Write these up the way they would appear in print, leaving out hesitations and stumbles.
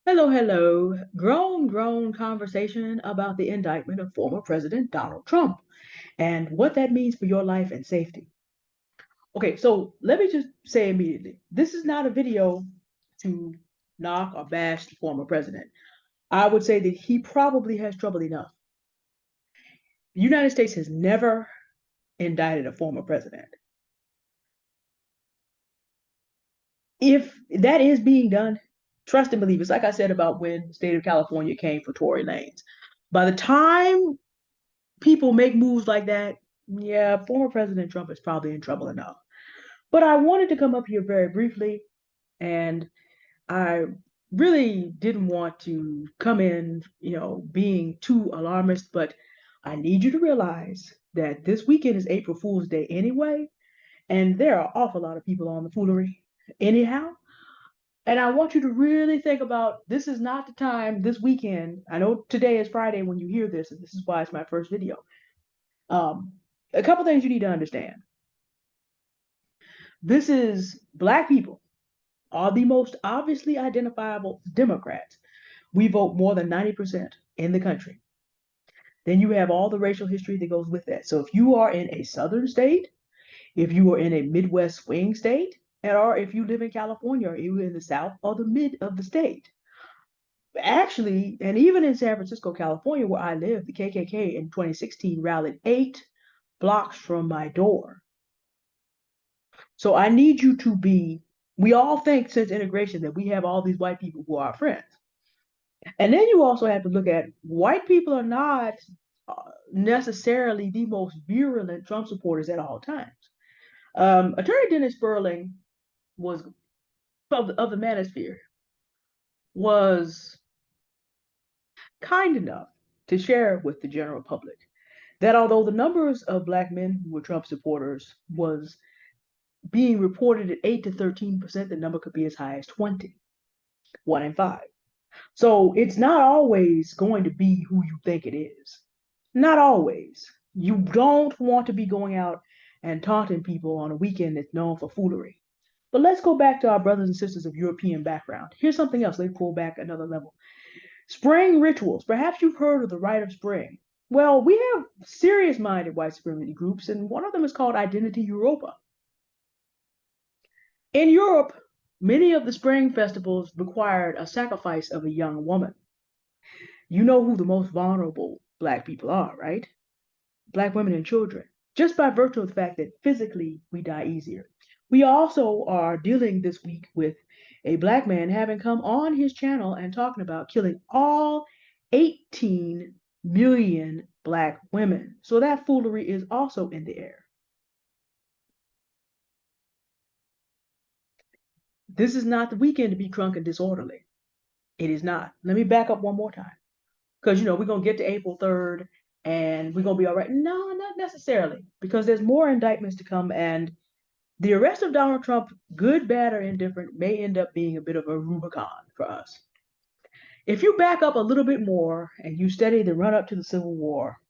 Hello, hello. Grown conversation about the indictment of former President Donald Trump and what that means for your life and safety. Okay, so let me just say immediately, this is not a video to knock or bash the former president. I would say that he probably has trouble enough. The United States has never indicted a former president. If that is being done, trust and believe. It's like I said about when the state of California came for Tory Lanez. By the time people make moves like that, yeah, former President Trump is probably in trouble enough. But I wanted to come up here very briefly, and I really didn't want to come in, being too alarmist, but I need you to realize that this weekend is April Fool's Day anyway, and there are an awful lot of people on the foolery anyhow. And I want you to really think about this is not the time this weekend. I know today is Friday when you hear this, and this is why it's my first video. Um, a couple things you need to understand. This is Black people are the most obviously identifiable Democrats. We vote more than 90% in the country. Then you have all the racial history that goes with that. So if you are in a southern state, if you are in a Midwest swing state, or if you live in California or you in the south or the mid of the state, actually, and even in San Francisco, California, where I live, the KKK in 2016 rallied 8 blocks from my door. So I need you to be, we all think since integration that we have all these white people who are our friends. And then you also have to look at white people are not necessarily the most virulent Trump supporters at all times. Attorney Dennis Sperling was of the Manosphere was kind enough to share with the general public that although the numbers of black men who were Trump supporters was being reported at 8 to 13%, the number could be as high as 20, 1 in 5. So it's not always going to be who you think it is. Not always. You don't want to be going out and taunting people on a weekend that's known for foolery. But let's go back to our brothers and sisters of European background. Here's something else. They pull back another level. Spring rituals. Perhaps you've heard of the rite of spring. Well, we have serious minded white supremacy groups, and one of them is called Identity Europa. In Europe, many of the spring festivals required a sacrifice of a young woman. You know who the most vulnerable Black people are, right? Black women and children, just by virtue of the fact that physically we die easier. We also are dealing this week with a Black man having come on his channel and talking about killing all 18 million Black women. So that foolery is also in the air. This is not the weekend to be drunk and disorderly. It is not. Let me back up one more time. Because we're gonna get to April 3rd and we're gonna be all right. No, not necessarily, because there's more indictments to come, and the arrest of Donald Trump, good, bad, or indifferent, may end up being a bit of a Rubicon for us. If you back up a little bit more and you study the run up to the Civil War,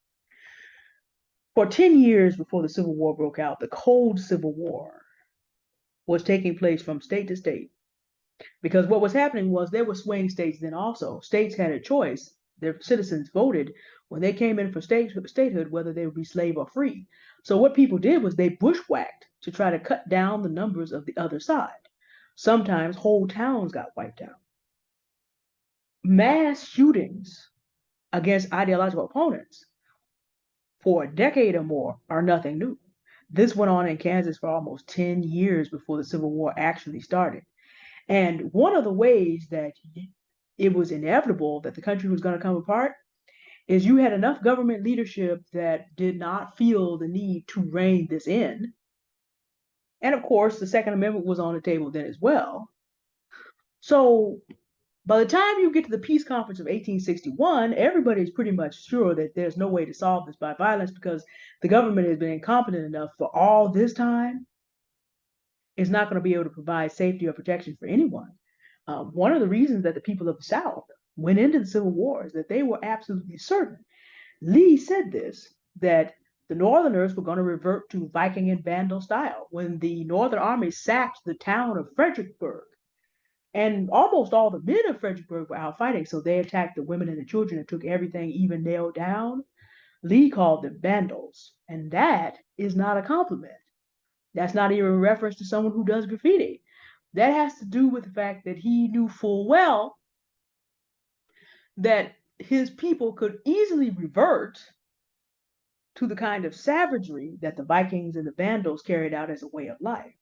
for 10 years before the Civil War broke out, the Cold Civil War was taking place from state to state. Because what was happening was there were swing states then also. States had a choice. Their citizens voted when they came in for statehood whether they would be slave or free. So what people did was they bushwhacked to try to cut down the numbers of the other side. Sometimes whole towns got wiped out. Mass shootings against ideological opponents for a decade or more are nothing new. This went on in Kansas for almost 10 years before the Civil War actually started. And one of the ways that it was inevitable that the country was going to come apart is you had enough government leadership that did not feel the need to rein this in. And of course, the Second Amendment was on the table then as well. So by the time you get to the Peace Conference of 1861, everybody's pretty much sure that there's no way to solve this by violence because the government has been incompetent enough for all this time. It's not going to be able to provide safety or protection for anyone. One of the reasons that the people of the South went into the Civil War is that they were absolutely certain. Lee said this, that the Northerners were going to revert to Viking and Vandal style. When the Northern Army sacked the town of Fredericksburg, And almost all the men of Fredericksburg were out fighting, so they attacked the women and the children and took everything even nailed down. Lee called them vandals, and that is not a compliment. That's not even a reference to someone who does graffiti. That has to do with the fact that he knew full well that his people could easily revert to the kind of savagery that the Vikings and the Vandals carried out as a way of life.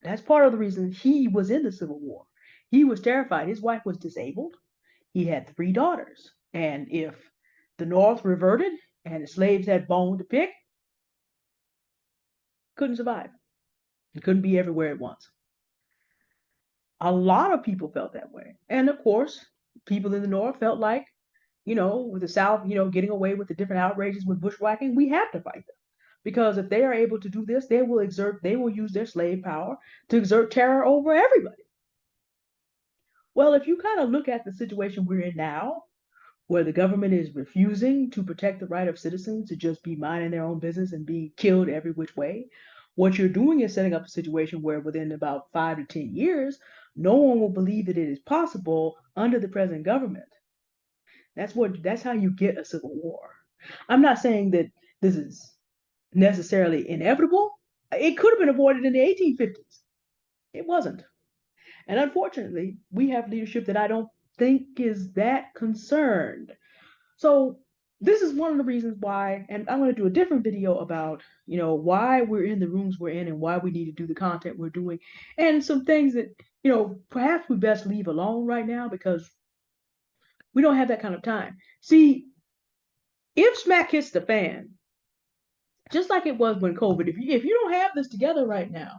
That's part of the reason he was in the Civil War. He was terrified. His wife was disabled. He had 3 daughters. And if the North reverted and the slaves had bone to pick, couldn't survive. He couldn't be everywhere at once. A lot of people felt that way. And of course, people in the North felt like, with the South, getting away with the different outrages with bushwhacking, we have to fight them. Because if they are able to do this, they will use their slave power to exert terror over everybody. Well, if you kind of look at the situation we're in now, where the government is refusing to protect the right of citizens to just be minding their own business and being killed every which way, what you're doing is setting up a situation where within about 5 to 10 years, no one will believe that it is possible under the present government. That's how you get a civil war. I'm not saying that this is necessarily inevitable. It could have been avoided in the 1850s. It wasn't. And unfortunately, we have leadership that I don't think is that concerned. So this is one of the reasons why, and I'm going to do a different video about, why we're in the rooms we're in and why we need to do the content we're doing, and some things that, perhaps we best leave alone right now because we don't have that kind of time. See, if smack hits the fan, just like it was when COVID, if you don't have this together right now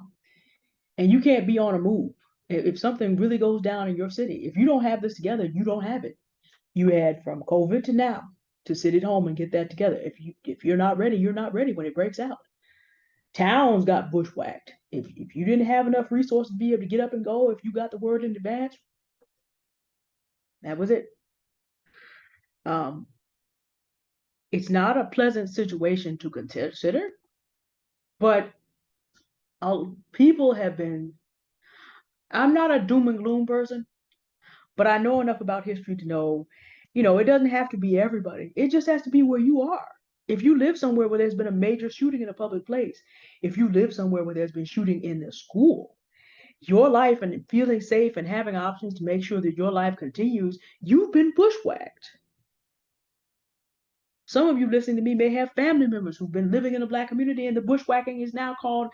and you can't be on a move, if something really goes down in your city, if you don't have this together, you don't have it. You had from COVID to now to sit at home and get that together. If you're not ready, you're not ready when it breaks out. Towns got bushwhacked. If you didn't have enough resources to be able to get up and go, if you got the word in advance, that was it. Um, it's not a pleasant situation to consider, but people have been. I'm not a doom and gloom person, but I know enough about history to know, it doesn't have to be everybody. It just has to be where you are. If you live somewhere where there's been a major shooting in a public place, if you live somewhere where there's been shooting in the school, your life and feeling safe and having options to make sure that your life continues, you've been bushwhacked. Some of you listening to me may have family members who've been living in a Black community, and the bushwhacking is now called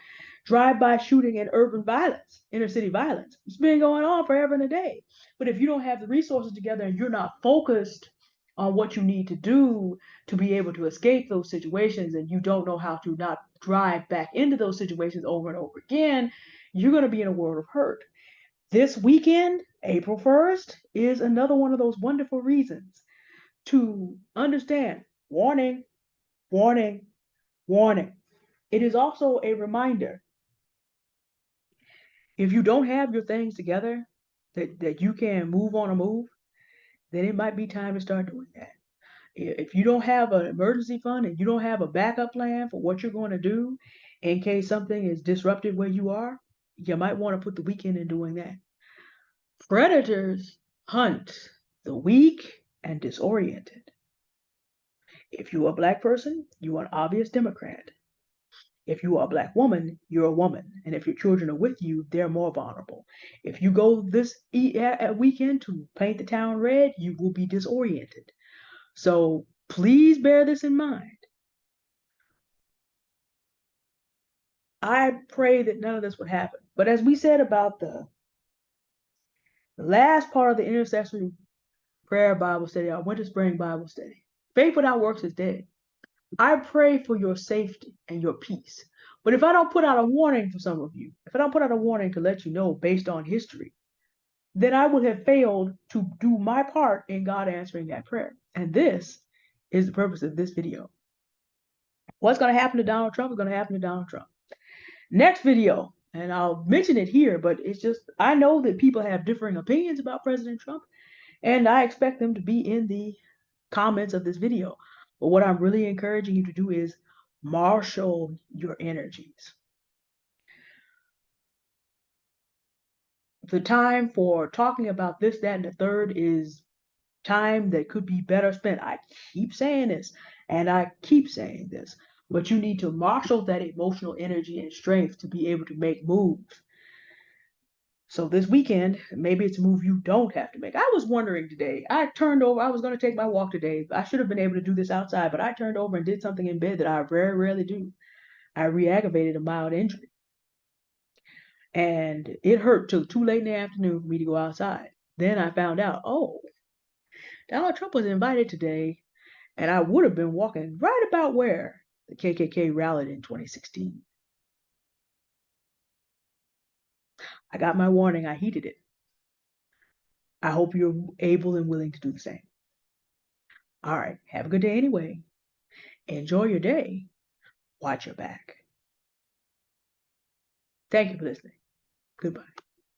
drive-by shooting and urban violence, inner city violence. It's been going on forever and a day. But if you don't have the resources together and you're not focused on what you need to do to be able to escape those situations, and you don't know how to not drive back into those situations over and over again, you're going to be in a world of hurt. This weekend, April 1st, is another one of those wonderful reasons to understand. Warning, warning, warning. It is also a reminder, if you don't have your things together, that you can move on a move, then it might be time to start doing that. If you don't have an emergency fund and you don't have a backup plan for what you're going to do in case something is disrupted where you are, you might want to put the weekend in doing that. Predators hunt the weak and disoriented. If you're a Black person, you're an obvious Democrat. If you are a Black woman, you're a woman. And if your children are with you, they're more vulnerable. If you go this weekend to paint the town red, you will be disoriented. So please bear this in mind. I pray that none of this would happen. But as we said about the last part of the intercessory prayer Bible study, our winter spring Bible study, faith without works is dead. I pray for your safety and your peace. But if I don't put out a warning for some of you, if I don't put out a warning to let you know based on history, then I would have failed to do my part in God answering that prayer. And this is the purpose of this video. What's going to happen to Donald Trump is going to happen to Donald Trump. Next video, and I'll mention it here, but it's just, I know that people have differing opinions about President Trump, and I expect them to be in the comments of this video. But what I'm really encouraging you to do is marshal your energies. The time for talking about this, that, and the third is time that could be better spent. I keep saying this and I keep saying this, but you need to marshal that emotional energy and strength to be able to make moves. So this weekend, maybe it's a move you don't have to make. I was wondering today, I turned over, I was going to take my walk today. I should have been able to do this outside, but I turned over and did something in bed that I very rarely do. I re-aggravated a mild injury. And it hurt till too late in the afternoon for me to go outside. Then I found out, oh, Donald Trump was invited today, and I would have been walking right about where the KKK rallied in 2016. I got my warning, I heeded it. I hope you're able and willing to do the same. All right, have a good day anyway. Enjoy your day. Watch your back. Thank you for listening. Goodbye.